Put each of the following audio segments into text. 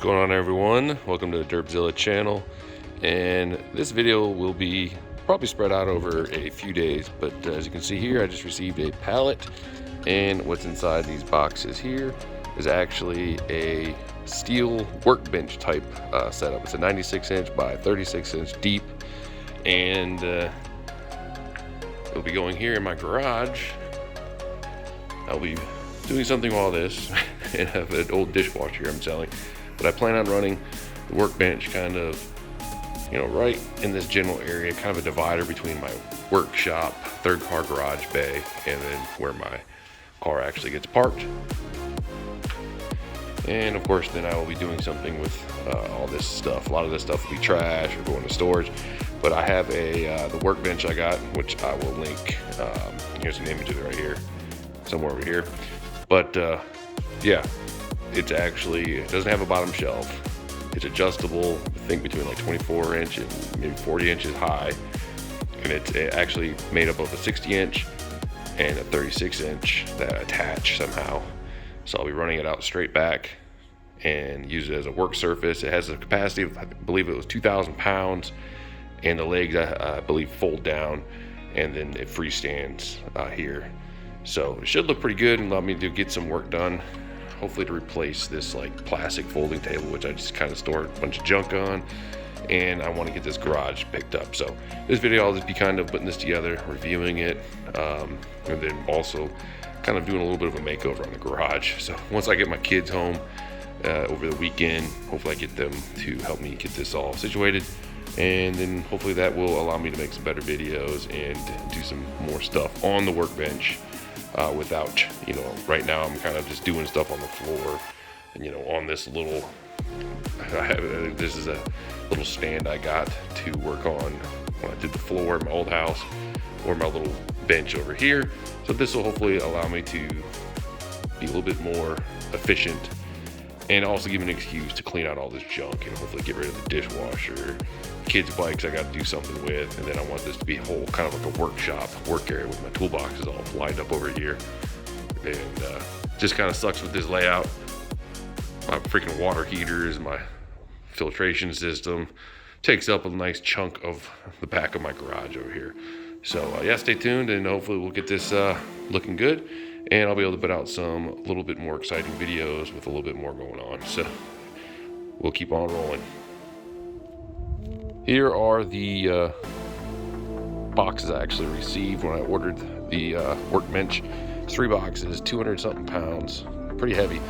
What's going on, everyone? Welcome to the Derpzilla channel, and this video will be probably spread out over a few days, but as you can see here, I just received a pallet, and what's inside these boxes here is actually a steel workbench type setup. It's a 96-inch by 36-inch deep, and it'll be going here in my garage. I'll be doing something while this and have an old dishwasher I'm selling, but I plan on running the workbench kind of, right in this general area, kind of a divider between my workshop, third car garage bay, and then where my car actually gets parked. And of course, then I will be doing something with all this stuff. A lot of this stuff will be trash or going to storage, but I have the workbench I got, which I will link. Here's an image of it right here, somewhere over here. But yeah, it doesn't have a bottom shelf. It's adjustable, I think between like 24 inch and maybe 40 inches high. And it's actually made up of a 60-inch and a 36-inch that attach somehow. So I'll be running it out straight back and use it as a work surface. It has a capacity of, I believe it was 2,000 pounds, and the legs I believe fold down, and then it freestands here. So it should look pretty good and allow me to get some work done. Hopefully to replace this like plastic folding table, which I just kind of store a bunch of junk on, and I want to get this garage picked up. So this video, I'll just be kind of putting this together, reviewing it, and then also kind of doing a little bit of a makeover on the garage. So once I get my kids home over the weekend, hopefully I get them to help me get this all situated, and then hopefully that will allow me to make some better videos and do some more stuff on the workbench without, right now I'm kind of just doing stuff on the floor, and on this little, this is a little stand I got to work on when I did the floor in my old house, or my little bench over here. So this will hopefully allow me to be a little bit more efficient, and also give me an excuse to clean out all this junk and hopefully get rid of the dishwasher, kids' bikes I got to do something with, and then I want this to be a whole kind of like a work area with my toolboxes all lined up over here. And just kind of sucks with this layout. My freaking water heaters, my filtration system takes up a nice chunk of the back of my garage over here. So yeah, stay tuned, and hopefully we'll get this looking good, and I'll be able to put out some a little bit more exciting videos with a little bit more going on. So we'll keep on rolling. Here are the boxes I actually received when I ordered the workbench. 3 boxes, 200 something pounds, pretty heavy.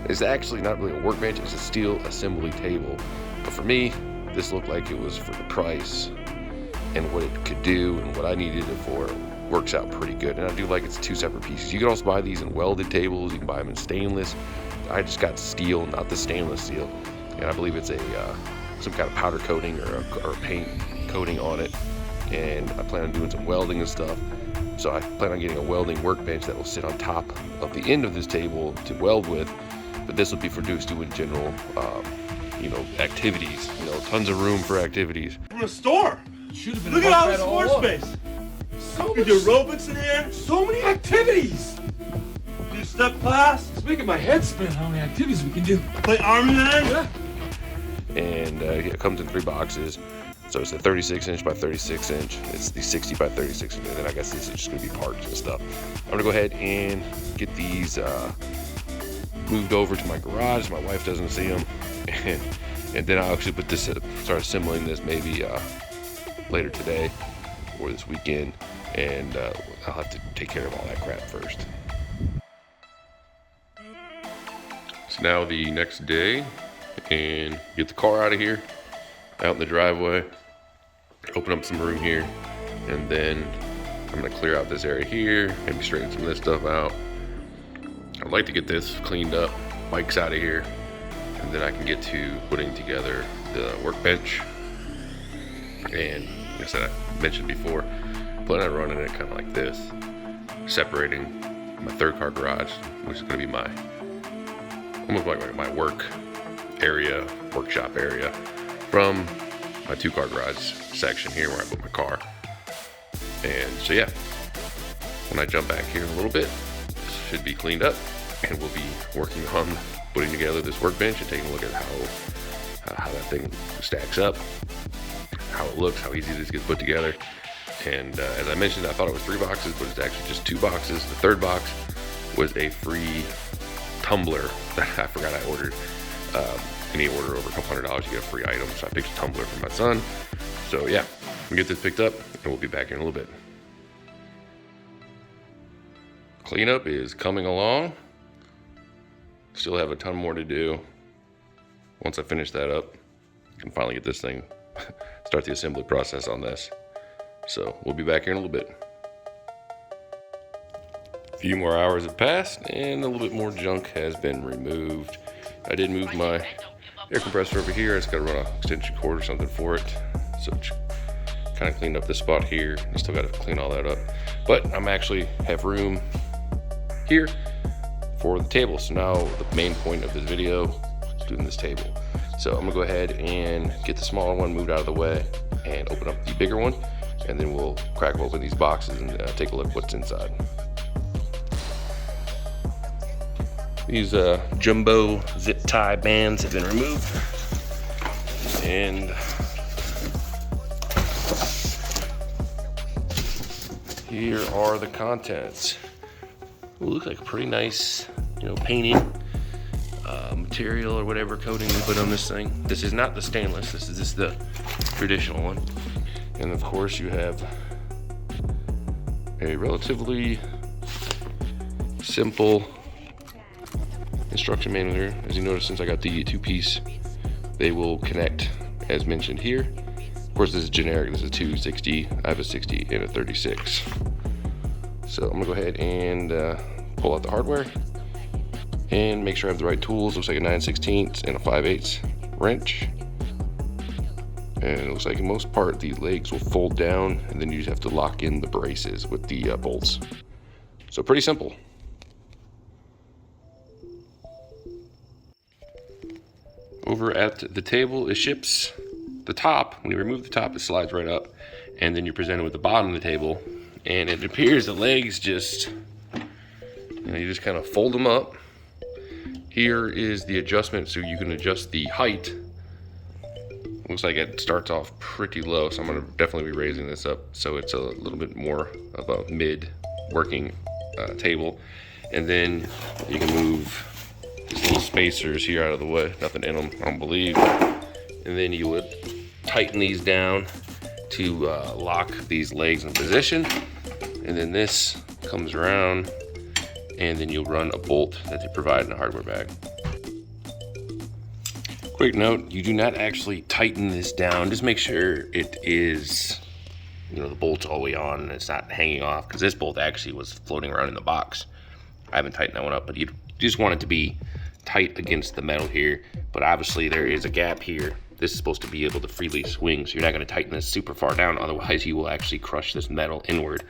It's actually not really a workbench, it's a steel assembly table. But for me, this looked like it was for the price and what it could do and what I needed it for. Works out pretty good, and I do like it's 2 separate pieces. You can also buy these in welded tables, you can buy them in stainless. I just got steel, not the stainless steel, and I believe it's a some kind of powder coating or a paint coating on it, and I plan on doing some welding and stuff. So I plan on getting a welding workbench that will sit on top of the end of this table to weld with, but this will be for doing general activities, tons of room for activities. From a store. Look at all this floor space. You can do aerobics in here. So many activities. Do step class. It's making my head spin how many activities we can do. Play Army Man. Yeah. And it comes in 3 boxes. So it's a 36-inch by 36-inch. It's the 60 by 36, and then I guess this is just going to be parts and stuff. I'm going to go ahead and get these moved over to my garage so my wife doesn't see them. And then I'll actually start assembling this maybe later today or this weekend. And I'll have to take care of all that crap first. It's now the next day, and get the car out of here, out in the driveway, open up some room here, and then I'm gonna clear out this area here, maybe straighten some of this stuff out. I'd like to get this cleaned up, bikes out of here, and then I can get to putting together the workbench. And like I said, I mentioned before, plan on running it kind of like this, separating my third car garage, which is gonna be almost like my work area, workshop area, from my 2-car garage section here where I put my car. And so yeah, when I jump back here in a little bit, this should be cleaned up, and we'll be working on putting together this workbench and taking a look at how that thing stacks up, how it looks, how easy it is to get put together. And as I mentioned, I thought it was 3 boxes, but it's actually just 2 boxes. The third box was a free tumbler that I forgot I ordered. Any order over a couple $100, you get a free item. So I picked a tumbler for my son. So yeah, we get this picked up and we'll be back here in a little bit. Cleanup is coming along. Still have a ton more to do. Once I finish that up, I can finally get this thing, start the assembly process on this. So we'll be back here in a little bit. A few more hours have passed and a little bit more junk has been removed. I did move my air compressor over here. I just got to run an extension cord or something for it. So kind of cleaned up this spot here. I still got to clean all that up. But I'm actually have room here for the table. So now the main point of this video is doing this table. So I'm gonna go ahead and get the smaller one moved out of the way and open up the bigger one, and then we'll crack open these boxes and take a look at what's inside. These jumbo zip tie bands have been removed, and here are the contents. It looks like a pretty nice, painting material or whatever coating they put on this thing. This is not the stainless. This is just the traditional one. And of course, you have a relatively simple instruction manual here. As you notice, since I got the 2-piece, they will connect as mentioned here. Of course, this is generic. This is a 260. I have a 60 and a 36. So I'm gonna go ahead and pull out the hardware and make sure I have the right tools. Looks like a 9/16 and a 5/8 wrench. And it looks like in most part the legs will fold down, and then you just have to lock in the braces with the bolts. So pretty simple. Over at the table, it ships the top. When you remove the top, it slides right up, and then you're presented with the bottom of the table. And it appears the legs just, you just kind of fold them up. Here is the adjustment, so you can adjust the height. Looks like it starts off pretty low, so I'm gonna definitely be raising this up so it's a little bit more of a mid working table. And then you can move these little spacers here out of the way, nothing in them, I don't believe. And then you would tighten these down to lock these legs in position, and then this comes around, and then you'll run a bolt that they provide in a hardware bag. Quick note, you do not actually tighten this down. Just make sure it is, the bolt's all the way on and it's not hanging off, because this bolt actually was floating around in the box. I haven't tightened that one up, but you just want it to be tight against the metal here. But obviously there is a gap here. This is supposed to be able to freely swing, so you're not going to tighten this super far down, otherwise you will actually crush this metal inward,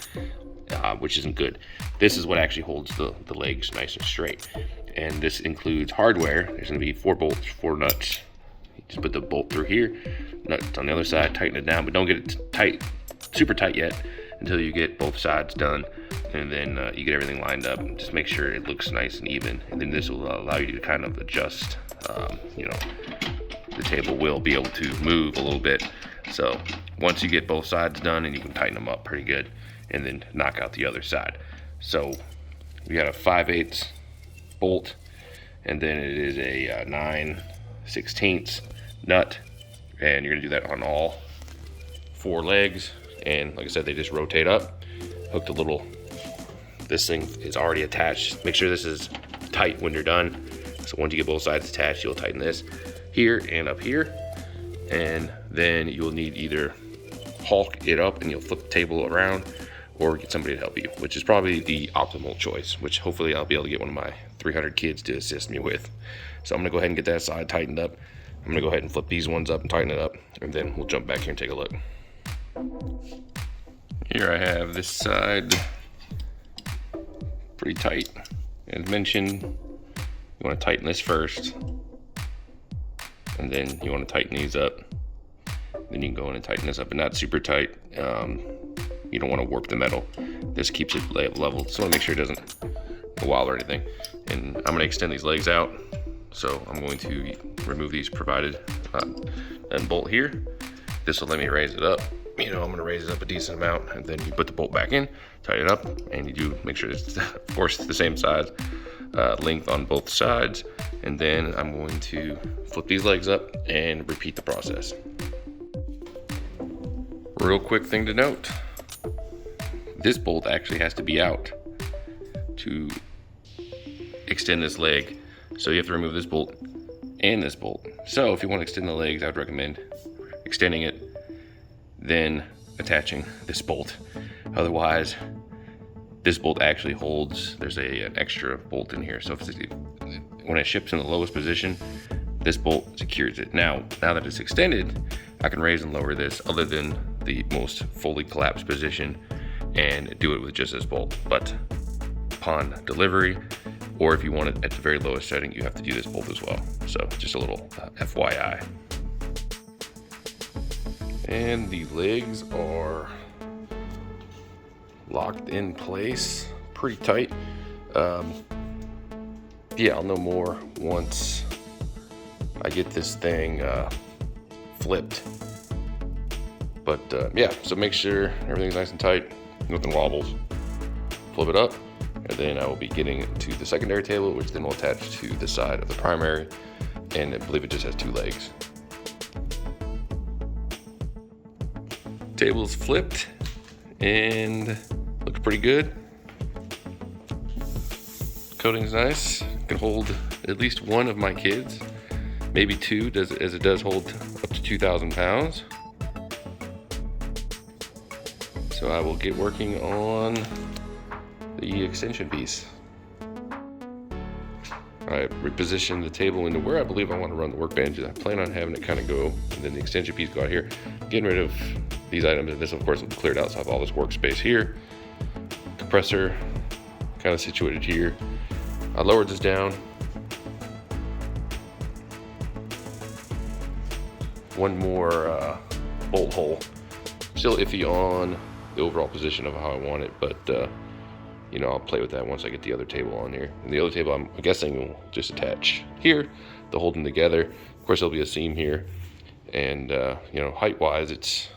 which isn't good. This is what actually holds the legs nice and straight. And this includes hardware. There's going to be 4 bolts, 4 nuts. You just put the bolt through here, nuts on the other side, tighten it down, but don't get it tight, super tight yet, until you get both sides done. And then you get everything lined up. Just make sure it looks nice and even, and then this will allow you to kind of adjust. The table will be able to move a little bit. So once you get both sides done, and you can tighten them up pretty good, and then knock out the other side. So we got a 5/8 bolt, and then it is a 9/16 nut, and you're gonna do that on all 4 legs. And like I said, they just rotate up. Hook the little, this thing is already attached. Make sure this is tight when you're done. So once you get both sides attached, you'll tighten this here and up here, and then you'll need either hulk it up and you'll flip the table around, or get somebody to help you, which is probably the optimal choice, which hopefully I'll be able to get one of my 300 kids to assist me with. So I'm gonna go ahead and get that side tightened up. I'm gonna go ahead and flip these ones up and tighten it up, and then we'll jump back here and take a look. Here I have this side pretty tight. As mentioned, you wanna tighten this first, and then you wanna tighten these up. Then you can go in and tighten this up, but not super tight. You don't want to warp the metal. This keeps it level, so I want to make sure it doesn't go wild or anything. And I'm going to extend these legs out So I'm going to remove these provided and bolt here. This will let me raise it up. You know, I'm gonna raise it up a decent amount, and then you put the bolt back in, tighten it up, and you do make sure it's, of course, the same size, length on both sides. And then I'm going to flip these legs up and repeat the process. Real quick thing to note, this bolt actually has to be out to extend this leg. So you have to remove this bolt and this bolt. So if you want to extend the legs, I would recommend extending it, then attaching this bolt. Otherwise, this bolt actually holds, there's an extra bolt in here. So when it ships in the lowest position, this bolt secures it. Now that it's extended, I can raise and lower this other than the most fully collapsed position and do it with just this bolt. But upon delivery, or if you want it at the very lowest setting, you have to do this bolt as well. So just a little FYI. And the legs are locked in place pretty tight. Yeah, I'll know more once I get this thing flipped. But yeah, so make sure everything's nice and tight, nothing wobbles. Flip it up, and then I will be getting to the secondary table, which then will attach to the side of the primary, and I believe it just has 2 legs. Table's flipped and looks pretty good. Coating's nice. Can hold at least one of my kids, maybe 2, as it does hold up to 2,000 pounds. So I will get working on the extension piece. I repositioned the table into where I believe I want to run the workbench. I plan on having it kind of go, and then the extension piece go out here. Getting rid of these items, and this of course will be cleared out, so I have all this workspace here. Compressor kind of situated here. I lowered this down. One more bolt hole. Still iffy on the overall position of how I want it, but you know, I'll play with that once I get the other table on here. And the other table, I'm guessing, will just attach here to hold them together. Of course, there'll be a seam here, and you know, height-wise, it's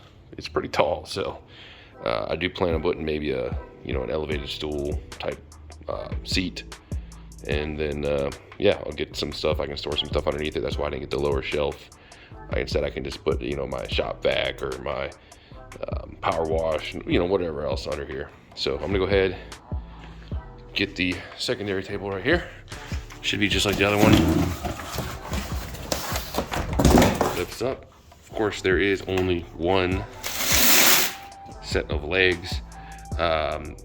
pretty tall. So I do plan on putting maybe an elevated stool type seat, and then yeah, I'll get some stuff. I can store some stuff underneath it. That's why I didn't get the lower shelf. Instead, I can just put my shop vac or my power wash, whatever else under here. So I'm gonna go ahead, get the secondary table right here. Should be just like the other one. Flips up. Of course, there is only one set of legs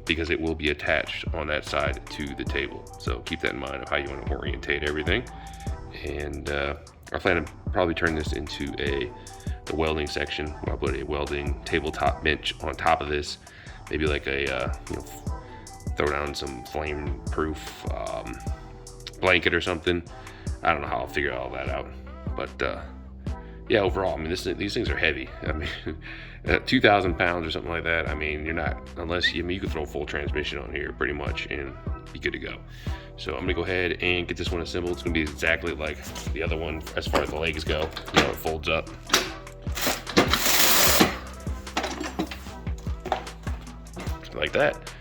because it will be attached on that side to the table. So keep that in mind of how you want to orientate everything. And I plan to probably turn this into the welding section. I'll put a welding tabletop bench on top of this. Maybe like a throw down some flame proof blanket or something. I don't know how I'll figure all that out, but yeah, overall, I mean, these things are heavy. I mean, 2,000 pounds or something like that. I mean, you're not, unless you could throw a full transmission on here pretty much and be good to go. So I'm gonna go ahead and get this one assembled. It's gonna be exactly like the other one as far as the legs go. It folds up. Like that.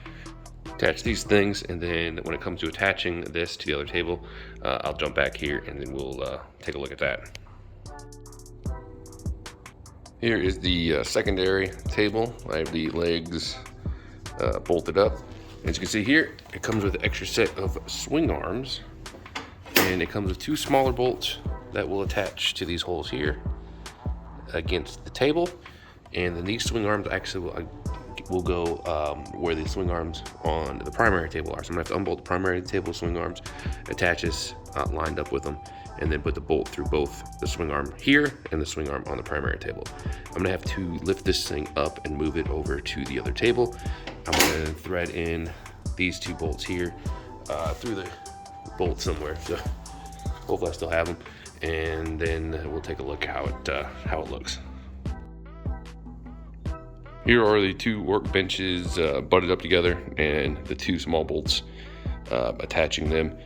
Attach these things, and then when it comes to attaching this to the other table, I'll jump back here and then we'll take a look at that. Here is the secondary table. I have the legs bolted up. As you can see here, it comes with an extra set of swing arms, and it comes with 2 smaller bolts that will attach to these holes here against the table. And then these swing arms actually will go where the swing arms on the primary table are. So I'm gonna have to unbolt the primary table swing arms, attach this lined up with them, and then put the bolt through both the swing arm here and the swing arm on the primary table. I'm gonna have to lift this thing up and move it over to the other table. I'm gonna thread in these 2 bolts here through the bolt somewhere. So hopefully I still have them, and then we'll take a look how it looks. Here are the 2 workbenches butted up together, and the 2 small bolts attaching them.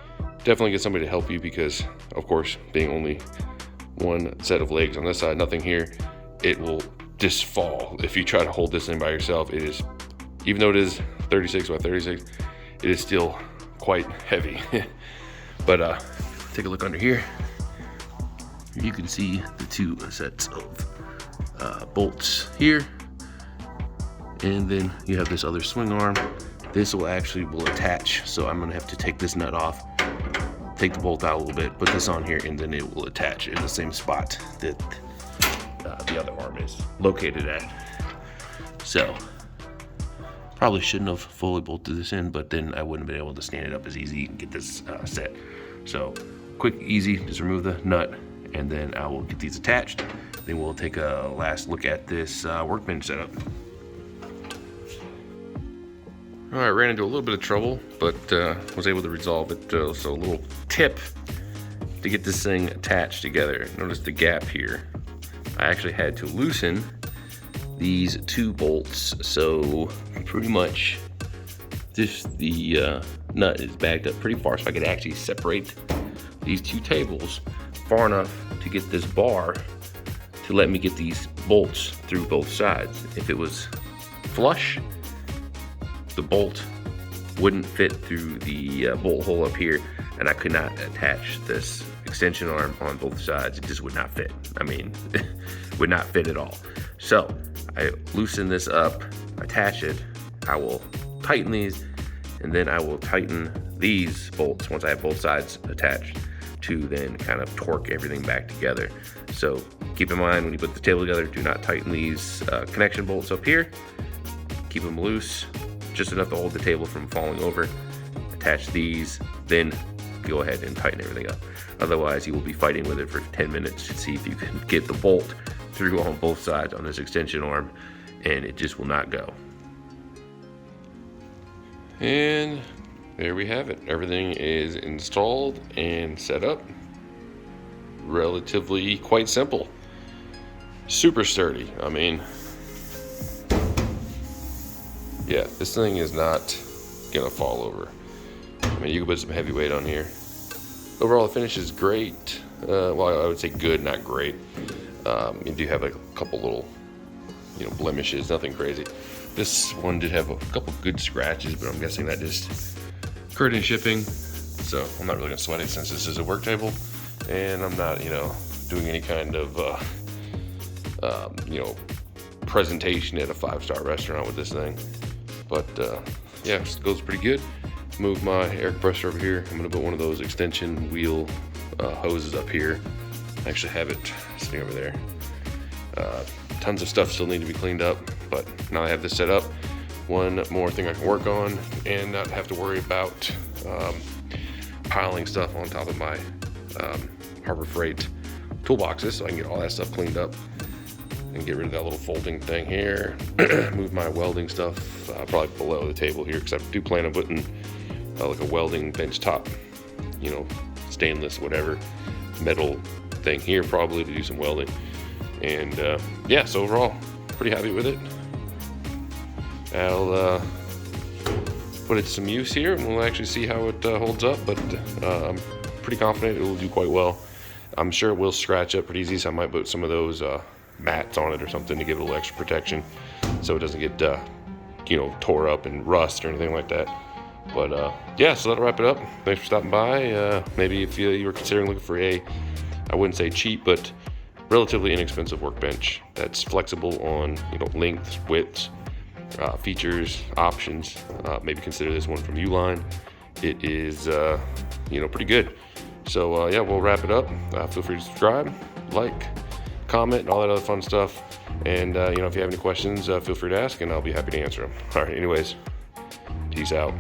definitely get somebody to help you because, of course, being only one set of legs on this side, nothing here, it will just fall. If you try to hold this thing by yourself, it is, even though it is 36 by 36, it is still quite heavy. But take a look under here. You can see the two sets of bolts here. And then you have this other swing arm. This will attach, so I'm gonna have to take this nut off, take the bolt out a little bit, put this on here, and then it will attach in the same spot that the other arm is located at. So, probably shouldn't have fully bolted this in, but then I wouldn't have been able to stand it up as easy and get this set. So, quick, easy, just remove the nut, and then I will get these attached. Then we'll take a last look at this workbench setup. All right, ran into a little bit of trouble, but was able to resolve it. So a little tip to get this thing attached together. Notice the gap here. I actually had to loosen these two bolts. So pretty much the nut is backed up pretty far, so I could actually separate these two tables far enough to get this bar to let me get these bolts through both sides. If it was flush, the bolt wouldn't fit through the bolt hole up here, and I could not attach this extension arm on both sides. It just would not fit. I mean, would not fit at all. So I loosen this up, attach it. I will tighten these, and then I will tighten these bolts once I have both sides attached to then kind of torque everything back together. So keep in mind when you put the table together, do not tighten these connection bolts up here. Keep them loose, just enough to hold the table from falling over. Attach these, then go ahead and tighten everything up. Otherwise, you will be fighting with it for 10 minutes to see if you can get the bolt through on both sides on this extension arm, and it just will not go. And there we have it. Everything is installed and set up. Relatively quite simple. Super sturdy. I mean, yeah, this thing is not gonna fall over. I mean, you can put some heavy weight on here. Overall, the finish is great. Well, I would say good, not great. You do have a couple little, blemishes, nothing crazy. This one did have a couple good scratches, but I'm guessing that just occurred in shipping. So I'm not really gonna sweat it since this is a work table, and I'm not, doing any kind of, presentation at a 5-star restaurant with this thing. But yeah, it goes pretty good. Move my air compressor over here. I'm gonna put one of those extension wheel hoses up here. I actually have it sitting over there. Tons of stuff still need to be cleaned up, but now I have this set up. One more thing I can work on and not have to worry about piling stuff on top of my Harbor Freight toolboxes, so I can get all that stuff cleaned up and get rid of that little folding thing here. Move my welding stuff probably below the table here, because I do plan on putting like a welding bench top, stainless, whatever, metal thing here probably to do some welding. And yeah, so overall, pretty happy with it. I'll put it to some use here, and we'll actually see how it holds up, but I'm pretty confident it will do quite well. I'm sure it will scratch up pretty easy, so I might put some of those mats on it or something to give it a little extra protection so it doesn't get tore up and rust or anything like that. But yeah, so that'll wrap it up. Thanks for stopping by. Maybe if you were considering looking for I wouldn't say cheap, but relatively inexpensive workbench that's flexible on lengths, widths, features, options, maybe consider this one from Uline. It is pretty good. So yeah, we'll wrap it up. Feel free to subscribe, like, comment, and all that other fun stuff. And if you have any questions, feel free to ask, and I'll be happy to answer them. All right, anyways, peace out.